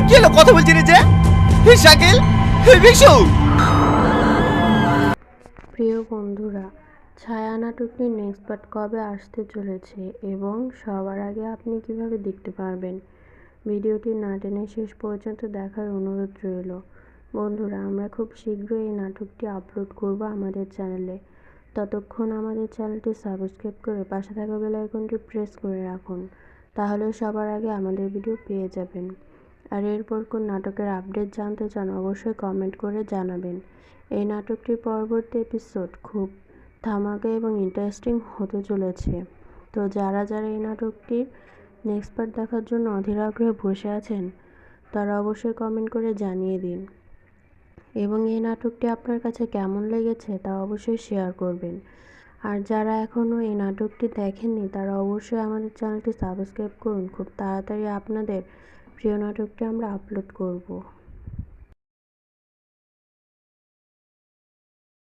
কি হলো, কথা বলছি না যে? শাকিল, বিশু। প্রিয় বন্ধুরা, ছায়া নাটকটির নেক্সট পার্ট কবে আসতে চলেছে এবং সবার আগে আপনি কিভাবে দেখতে পারবেন, ভিডিওটি না টেনে শেষ পর্যন্ত দেখার অনুরোধ রইল। বন্ধুরা, আমরা খুব শীঘ্রই এই নাটকটি আপলোড করব আমাদের চ্যানেলে। ততক্ষণ আমাদের চ্যানেলটি সাবস্ক্রাইব করে পাশে থাকা বেল আইকনটি প্রেস করে রাখুন, তাহলে সবার আগে আমাদের ভিডিও পেয়ে যাবেন। আর এরপর কোন নাটকের আপডেট জানতে চান অবশ্যই কমেন্ট করে জানাবেন। এই নাটকটির পরবর্তী এপিসোড খুব ধামাকা এবং ইন্টারেস্টিং হতে চলেছে। তো যারা যারা এই নাটকটির নেক্সট পার্ট দেখার জন্য অধীর আগ্রহে বসে আছেন, তারা অবশ্যই কমেন্ট করে জানিয়ে দিন এবং এই নাটকটি আপনার কাছে কেমন লেগেছে তা অবশ্যই শেয়ার করবেন। আর যারা এখনও এই নাটকটি দেখেননি তারা অবশ্যই আমাদের চ্যানেলটি সাবস্ক্রাইব করুন। খুব তাড়াতাড়ি আপনাদের প্রিয় নাটকটি আমরা আপলোড করব।